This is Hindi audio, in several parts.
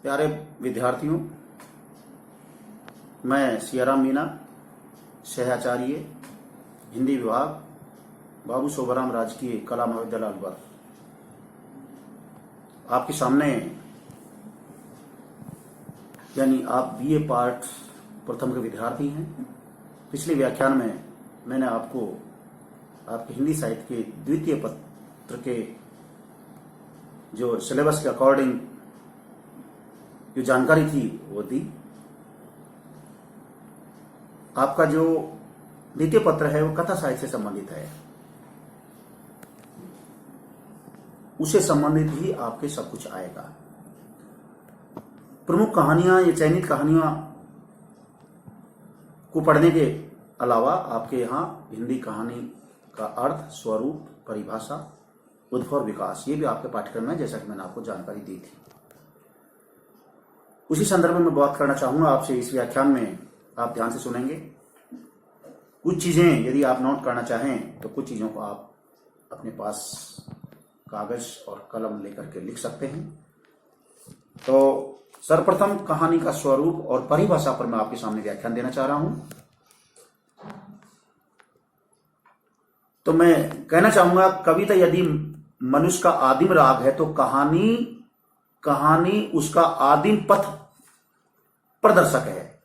प्यारे विद्यार्थियों, मैं सियाराम मीना, सहआचार्य हिंदी विभाग, बाबू सोबराम राजकीय कला महाविद्यालय अलवर, आपके सामने यानी आप बीए पार्ट प्रथम के विद्यार्थी हैं। पिछले व्याख्यान में मैंने आपको आपके हिंदी साहित्य के द्वितीय पत्र के जो सिलेबस के अकॉर्डिंग जो जानकारी थी वो दी। आपका जो द्वितीय पत्र है वो कथा साहित्य से संबंधित है, उसे संबंधित ही आपके सब कुछ आएगा। प्रमुख कहानियां या चयनित कहानियां को पढ़ने के अलावा आपके यहाँ हिंदी कहानी का अर्थ, स्वरूप, परिभाषा, उद्भव और विकास, ये भी आपके पाठ्यक्रम में, जैसा कि मैंने आपको जानकारी दी थी। उसी संदर्भ में मैं बात करना चाहूंगा आपसे। इस व्याख्यान में आप ध्यान से सुनेंगे। कुछ चीजें यदि आप नोट करना चाहें तो कुछ चीजों को आप अपने पास कागज और कलम लेकर के लिख सकते हैं। तो सर्वप्रथम कहानी का स्वरूप और परिभाषा पर मैं आपके सामने व्याख्यान देना चाह रहा हूं। तो मैं कहना चाहूंगा, कविता यदि मनुष्य का आदिम राग है तो कहानी उसका आदिम पथ प्रदर्शक है।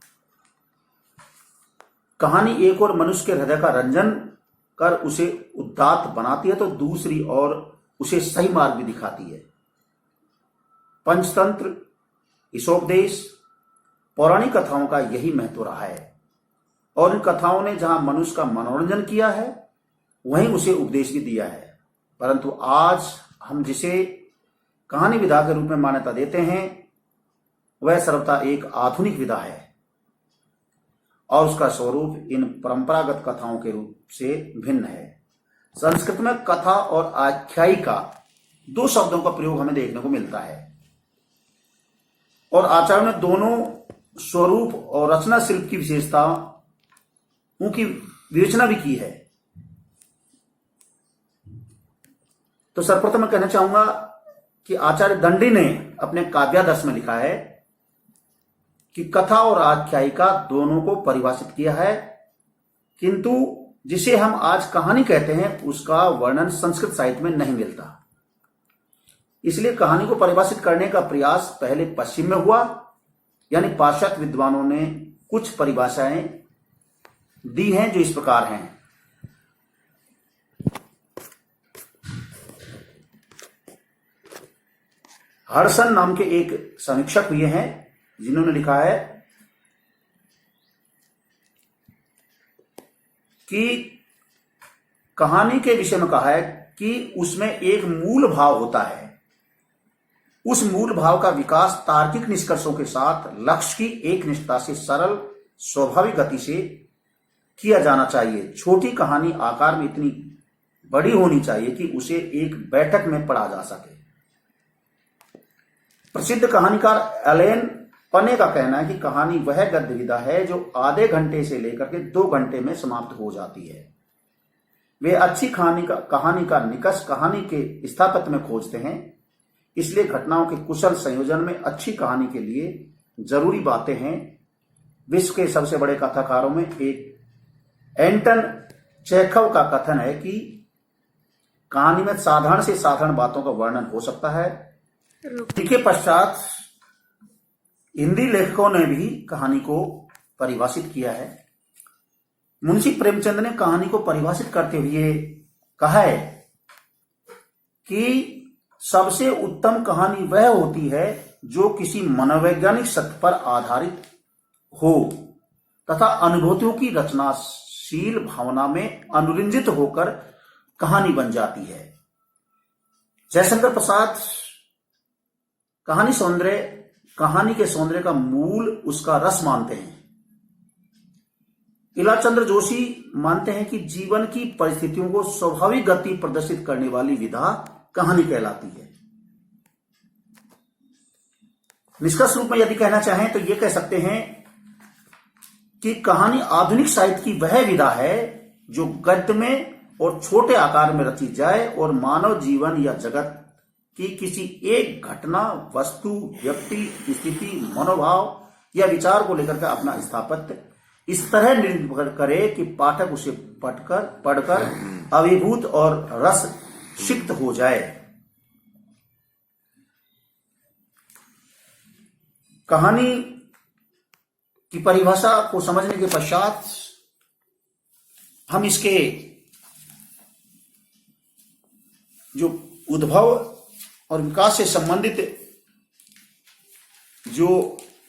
कहानी एक और मनुष्य के हृदय का रंजन कर उसे उदात्त बनाती है तो दूसरी ओर उसे सही मार्ग भी दिखाती है। पंचतंत्र, ईशोपदेश, पौराणिक कथाओं का यही महत्व रहा है और इन कथाओं ने जहां मनुष्य का मनोरंजन किया है वहीं उसे उपदेश भी दिया है। परंतु आज हम जिसे कहानी विधा के रूप में मान्यता देते हैं वह सर्वथा एक आधुनिक विधा है और उसका स्वरूप इन परंपरागत कथाओं के रूप से भिन्न है। संस्कृत में कथा और आख्यायिका दो शब्दों का प्रयोग हमें देखने को मिलता है और आचार्यों ने दोनों स्वरूप और रचना शिल्प की विशेषताओं की विवेचना भी की है। तो सर्वप्रथम मैं कहना चाहूंगा कि आचार्य दंडी ने अपने काव्यादर्श में लिखा है कि कथा और आख्यायिका दोनों को परिभाषित किया है, किंतु जिसे हम आज कहानी कहते हैं उसका वर्णन संस्कृत साहित्य में नहीं मिलता। इसलिए कहानी को परिभाषित करने का प्रयास पहले पश्चिम में हुआ, यानी पाश्चात्य विद्वानों ने कुछ परिभाषाएं दी हैं जो इस प्रकार हैं। हर्सन नाम के एक समीक्षक हुए हैं जिन्होंने लिखा है कि कहानी के विषय में कहा है कि उसमें एक मूल भाव होता है। उस मूल भाव का विकास तार्किक निष्कर्षों के साथ लक्ष्य की एक निष्ठा से सरल स्वाभाविक गति से किया जाना चाहिए। छोटी कहानी आकार में इतनी बड़ी होनी चाहिए कि उसे एक बैठक में पढ़ा जा सके। प्रसिद्ध कहानीकार एलेन पने का कहना है कि कहानी वह गद्य विधा है जो आधे घंटे से लेकर के 2 घंटे में समाप्त हो जाती है। वे अच्छी कहानी का निकष कहानी के स्थापत्य में खोजते हैं। इसलिए घटनाओं के कुशल संयोजन में अच्छी कहानी के लिए जरूरी बातें हैं। विश्व के सबसे बड़े कथाकारों में एक एंटन चेखव का कथन है कि कहानी में साधारण से साधारण बातों का वर्णन हो सकता है। इसके पश्चात हिंदी लेखकों ने भी कहानी को परिभाषित किया है। मुंशी प्रेमचंद ने कहानी को परिभाषित करते हुए कहा है कि सबसे उत्तम कहानी वह होती है जो किसी मनोवैज्ञानिक सत्य पर आधारित हो तथा अनुभूतियों की रचनाशील भावना में अनुरंजित होकर कहानी बन जाती है। जयशंकर प्रसाद कहानी के सौंदर्य का मूल उसका रस मानते हैं। इलाचंद्र जोशी मानते हैं कि जीवन की परिस्थितियों को स्वाभाविक गति प्रदर्शित करने वाली विधा कहानी कहलाती है। निष्कर्ष रूप में यदि कहना चाहें तो यह कह सकते हैं कि कहानी आधुनिक साहित्य की वह विधा है जो गद्य में और छोटे आकार में रची जाए और मानव जीवन या जगत कि किसी एक घटना, वस्तु, व्यक्ति, स्थिति, मनोभाव या विचार को लेकर के अपना स्थापत्य इस तरह निर्मित करे कि पाठक उसे पढ़कर अभिभूत और रस सिक्त हो जाए। कहानी की परिभाषा को समझने के पश्चात हम इसके जो उद्भव और विकास से संबंधित जो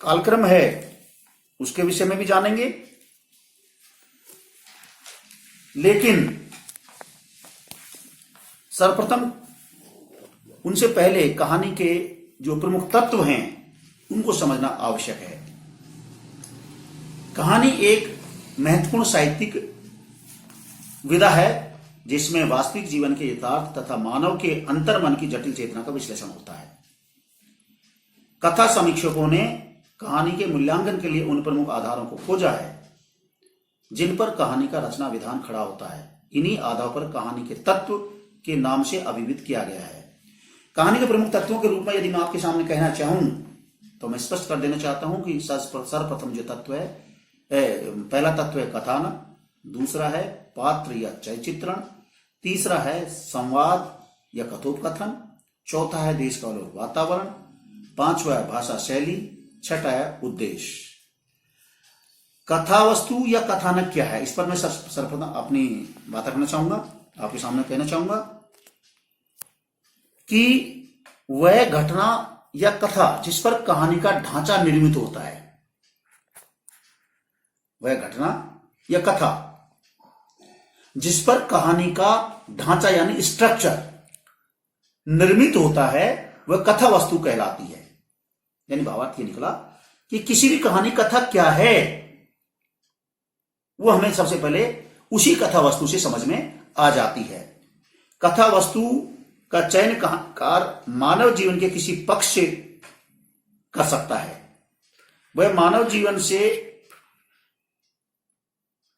कालक्रम है उसके विषय में भी जानेंगे, लेकिन सर्वप्रथम उनसे पहले कहानी के जो प्रमुख तत्व हैं उनको समझना आवश्यक है। कहानी एक महत्वपूर्ण साहित्यिक विधा है जिसमें वास्तविक जीवन के यथार्थ तथा मानव के अंतर्मन की जटिल चेतना का विश्लेषण होता है। कथा समीक्षकों ने कहानी के मूल्यांकन के लिए उन प्रमुख आधारों को खोजा है जिन पर कहानी का रचना विधान खड़ा होता है। इन्हीं आधारों पर कहानी के तत्व के नाम से अभिहित किया गया है। कहानी के प्रमुख तत्वों के रूप में यदि मैं आपके सामने कहना चाहूं तो मैं स्पष्ट कर देना चाहता हूं कि सर्वप्रथम जो तत्व है, पहला तत्व है कथानक, दूसरा है पात्र या चरित्रण, तीसरा है संवाद या कथोपकथन, चौथा है देश काल और वातावरण, पांचवा है भाषा शैली, छठा है उद्देश्य। कथा वस्तु या कथानक क्या है, इस पर मैं सर्वप्रथम अपनी बात रखना चाहूंगा, आपके सामने कहना चाहूंगा कि वह घटना या कथा जिस पर कहानी का ढांचा निर्मित होता है, वह घटना या कथा जिस पर कहानी का ढांचा यानी स्ट्रक्चर निर्मित होता है वह कथा वस्तु कहलाती है। यानी भावार्थ ये निकला कि किसी भी कहानी कथा क्या है वो हमें सबसे पहले उसी कथा वस्तु से समझ में आ जाती है। कथा वस्तु का चयन कहानीकार मानव जीवन के किसी पक्ष से कर सकता है। वह मानव जीवन से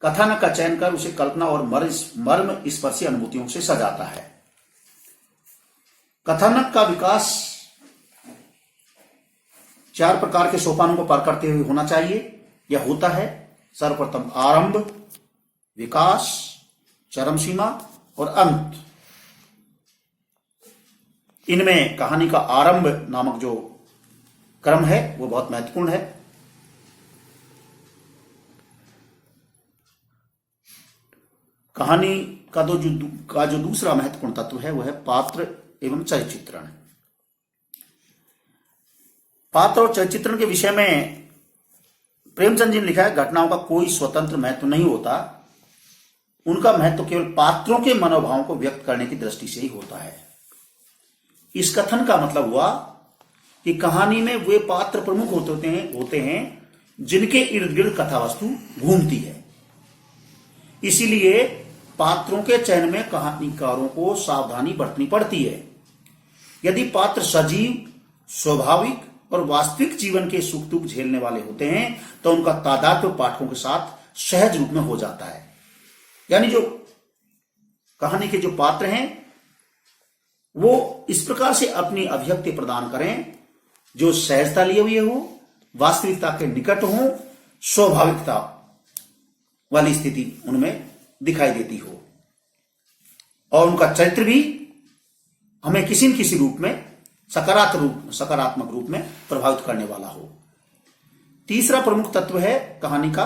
कथानक का चयन कर उसे कल्पना और मर्म स्पर्शी अनुभूतियों से सजाता है। कथानक का विकास 4 प्रकार के सोपानों को पार करते हुए होना चाहिए या होता है। सर्वप्रथम आरंभ, विकास, चरम सीमा और अंत। इनमें कहानी का आरंभ नामक जो क्रम है वो बहुत महत्वपूर्ण है। कहानी का जो दूसरा महत्वपूर्ण तत्व है वह है पात्र एवं चरित्रण। पात्र और चरित्रण के विषय में प्रेमचंद जी ने लिखा है, घटनाओं का कोई स्वतंत्र महत्व नहीं होता, उनका महत्व केवल पात्रों के मनोभावों को व्यक्त करने की दृष्टि से ही होता है। इस कथन का मतलब हुआ कि कहानी में वे पात्र प्रमुख होते हैं जिनके इर्द गिर्द कथा वस्तु घूमती है। इसीलिए पात्रों के चयन में कहानीकारों को सावधानी बरतनी पड़ती है। यदि पात्र सजीव, स्वाभाविक और वास्तविक जीवन के सुख दुख झेलने वाले होते हैं तो उनका तादात्म्य पाठकों के साथ सहज रूप में हो जाता है। यानी जो कहानी के जो पात्र हैं वो इस प्रकार से अपनी अभिव्यक्ति प्रदान करें जो सहजता लिए हुए हो, वास्तविकता के निकट हो, स्वाभाविकता वाली स्थिति उनमें दिखाई देती हो और उनका चरित्र भी हमें किसी न किसी रूप में सकारात्मक रूप में प्रभावित करने वाला हो। तीसरा प्रमुख तत्व है कहानी का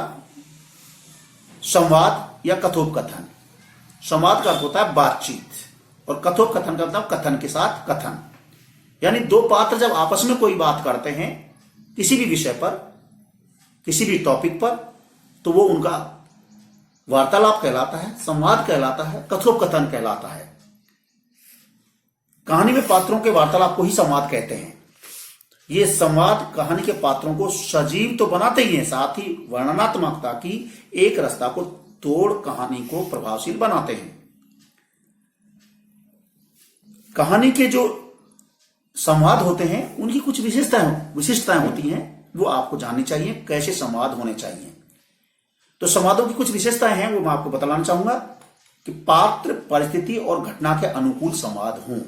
संवाद या कथोपकथन। संवाद का अर्थ होता है बातचीत और कथोपकथन का मतलब कथन के साथ कथन। यानी दो पात्र जब आपस में कोई बात करते हैं किसी भी विषय पर, किसी भी टॉपिक पर, तो वो उनका वार्तालाप कहलाता है, संवाद कहलाता है, कथोपकथन कहलाता है। कहानी में पात्रों के वार्तालाप को ही संवाद कहते हैं। ये संवाद कहानी के पात्रों को सजीव तो बनाते ही हैं, साथ ही वर्णनात्मकता की एक रस्ता को तोड़ कहानी को प्रभावशील बनाते हैं। कहानी के जो संवाद होते हैं उनकी कुछ विशिष्टताएं होती हैं, वो आपको जाननी चाहिए कैसे संवाद होने चाहिए। तो संवादों की कुछ विशेषताएं हैं वो मैं आपको बतलाना चाहूंगा कि पात्र, परिस्थिति और घटना के अनुकूल संवाद हों।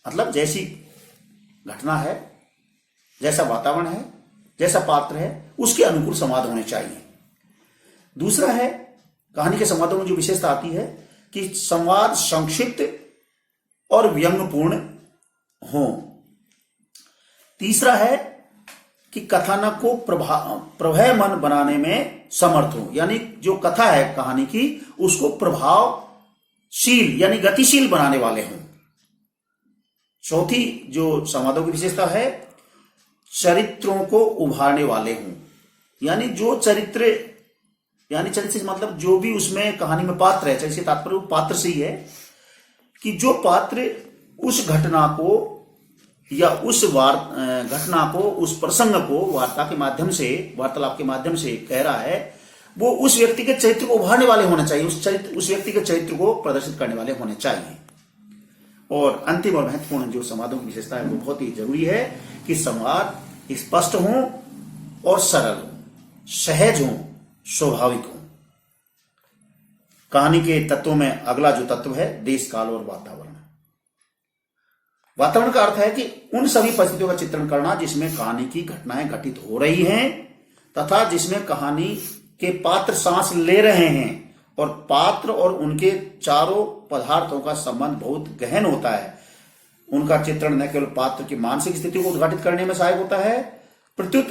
मतलब जैसी घटना है, जैसा वातावरण है, जैसा पात्र है, उसके अनुकूल संवाद होने चाहिए। दूसरा है, कहानी के संवादों में जो विशेषता आती है कि संवाद संक्षिप्त और व्यंग्यपूर्ण हो। तीसरा है कि कथानक को प्रभावमान बनाने में समर्थ हो, यानी जो कथा है कहानी की उसको प्रभावशील यानी गतिशील बनाने वाले हों। चौथी जो संवादों की विशेषता है, चरित्रों को उभारने वाले हों, यानी जो चरित्र, यानी चरित्र से मतलब जो भी उसमें कहानी में पात्र है, चरित्र से तात्पर्य पात्र से ही है कि जो पात्र उस घटना को या उस घटना को, उस प्रसंग को वार्ता के माध्यम से, वार्तालाप के माध्यम से कह रहा है, वो उस व्यक्ति के चरित्र को उभारने वाले होने चाहिए, उस व्यक्ति के चरित्र को प्रदर्शित करने वाले होने चाहिए। और अंतिम और महत्वपूर्ण जो संवादों की विशेषता है वो बहुत ही जरूरी है कि संवाद स्पष्ट हो और सरल हो, सहज हो, स्वाभाविक हो। कहानी के तत्वों में अगला जो तत्व है देश, काल और वातावरण। वातावरण का अर्थ है कि उन सभी परिस्थितियों का चित्रण करना जिसमें कहानी की घटनाएं घटित हो रही हैं तथा जिसमें कहानी के पात्र सांस ले रहे हैं, और पात्र और उनके चारों पदार्थों का संबंध बहुत गहन होता है। उनका चित्रण न केवल पात्र की मानसिक स्थिति को उद्घाटित करने में सहायक होता है, प्रत्युत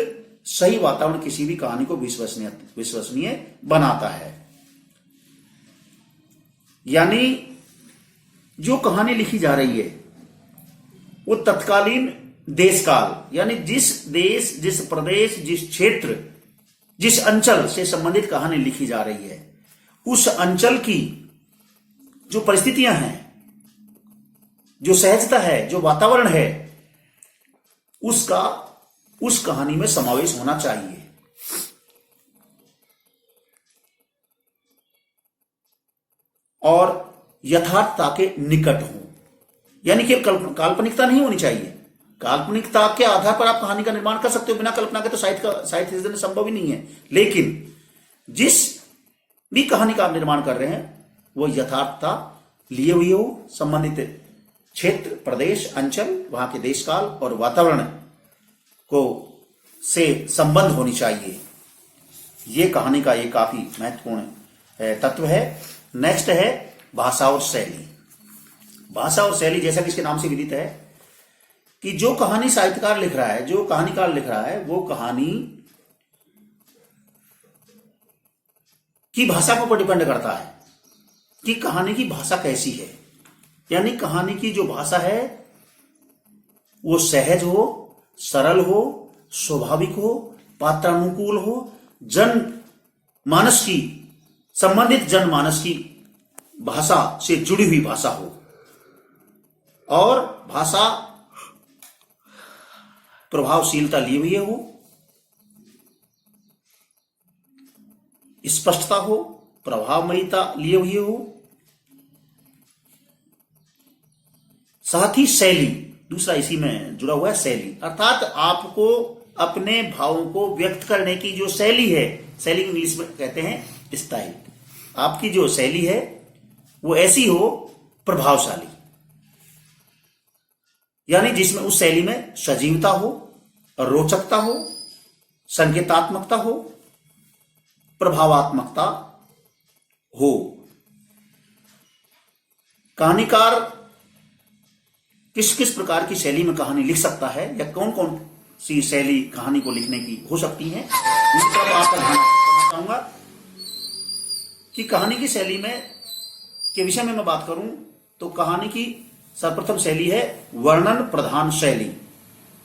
सही वातावरण किसी भी कहानी को विश्वसनीय बनाता है। यानी जो कहानी लिखी जा रही है वो तत्कालीन देश काल, यानी जिस देश, जिस प्रदेश, जिस क्षेत्र, जिस अंचल से संबंधित कहानी लिखी जा रही है, उस अंचल की जो परिस्थितियां हैं, जो सहजता है, जो वातावरण है, उसका उस कहानी में समावेश होना चाहिए। और यथार्थता के निकट हो, यानी केवल काल्पनिकता नहीं होनी चाहिए। काल्पनिकता के आधार पर आप कहानी का निर्माण कर सकते हो, बिना कल्पना के तो साहित्य सृजन संभव ही नहीं है। लेकिन जिस भी कहानी का आप निर्माण कर रहे हैं वो यथार्थता लिए हुई हो, संबंधित क्षेत्र, प्रदेश, अंचल, वहां के देश काल और वातावरण को से संबंध होनी चाहिए। ये कहानी का एक काफी महत्वपूर्ण तत्व है। नेक्स्ट है भाषा और शैली। भाषा और शैली जैसा कि इसके नाम से विदित है कि जो कहानी साहित्यकार लिख रहा है, जो कहानीकार लिख रहा है, वो कहानी की भाषा के ऊपर डिपेंड करता है कि कहानी की भाषा कैसी है। यानी कहानी की जो भाषा है वो सहज हो, सरल हो, स्वाभाविक हो, पात्रानुकूल हो, जनमानस की, संबंधित जनमानस की भाषा से जुड़ी हुई भाषा हो, और भाषा प्रभावशीलता लिए हुए हो, स्पष्टता हो, प्रभावमयता लिए हुए हो, साथ ही शैली, दूसरा इसी में जुड़ा हुआ है शैली, अर्थात आपको अपने भावों को व्यक्त करने की जो शैली है, शैली इंग्लिश में कहते हैं स्टाइल, आपकी जो शैली है वो ऐसी हो प्रभावशाली, यानी जिसमें उस शैली में सजीवता हो, रोचकता हो, संकेतात्मकता हो, प्रभावात्मकता हो। कहानीकार किस किस प्रकार की शैली में कहानी लिख सकता है या कौन कौन सी शैली कहानी को लिखने की हो सकती है, उस पर आपका ध्यान रखना चाहूंगा कि कहानी की शैली में के विषय में मैं बात करूं तो कहानी की सर्वप्रथम शैली है वर्णन प्रधान शैली,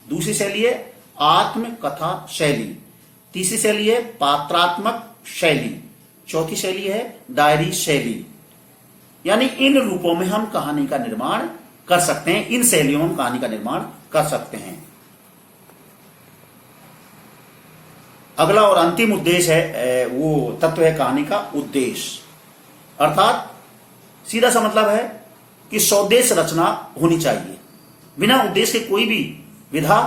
दूसरी शैली है आत्मकथा शैली, तीसरी शैली है पात्रात्मक शैली, चौथी शैली है डायरी शैली। यानी इन रूपों में हम कहानी का निर्माण कर सकते हैं, इन शैलियों में हम कहानी का निर्माण कर सकते हैं। अगला और अंतिम उद्देश्य है, वो तत्व है कहानी का उद्देश्य, अर्थात सीधा सा मतलब है कि सौदेश्य रचना होनी चाहिए। बिना उद्देश्य के कोई भी विधा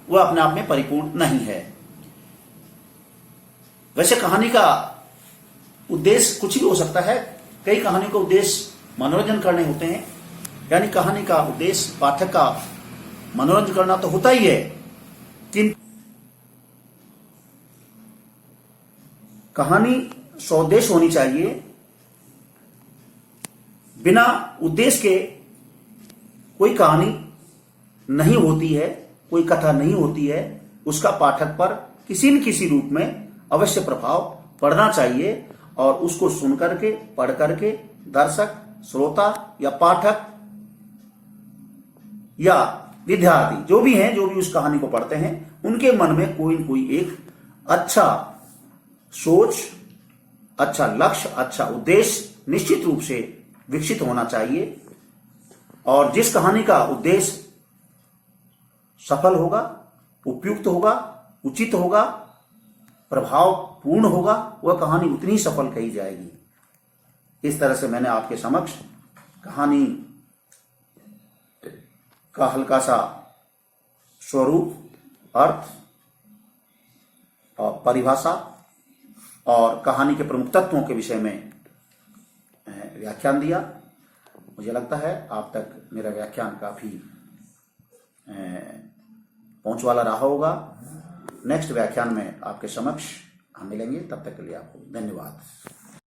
वह अपने आप में परिपूर्ण नहीं है। वैसे कहानी का उद्देश्य कुछ भी हो सकता है, कई कहानियों का उद्देश्य मनोरंजन करने होते हैं, यानी कहानी का उद्देश्य पाठक का मनोरंजन करना तो होता ही है, किंतु कहानी स्वउद्देश्य होनी चाहिए। बिना उद्देश्य के कोई कहानी नहीं होती है, कोई कथा नहीं होती है। उसका पाठक पर किसी न किसी रूप में अवश्य प्रभाव पड़ना चाहिए और उसको सुन करके, पढ़ करके दर्शक, श्रोता या पाठक या विद्यार्थी जो भी हैं, जो भी उस कहानी को पढ़ते हैं, उनके मन में कोई न कोई एक अच्छा सोच, अच्छा लक्ष्य, अच्छा उद्देश्य निश्चित रूप से विकसित होना चाहिए। और जिस कहानी का उद्देश्य सफल होगा, उपयुक्त होगा, उचित होगा, प्रभावपूर्ण होगा, वह कहानी उतनी ही सफल कही जाएगी। इस तरह से मैंने आपके समक्ष कहानी का हल्का सा स्वरूप, अर्थ और परिभाषा और कहानी के प्रमुख तत्वों के विषय में व्याख्यान दिया। मुझे लगता है आप तक मेरा व्याख्यान काफी पहुंच वाला रहा होगा। नेक्स्ट व्याख्यान में आपके समक्ष हम मिलेंगे, तब तक के लिए आपको धन्यवाद।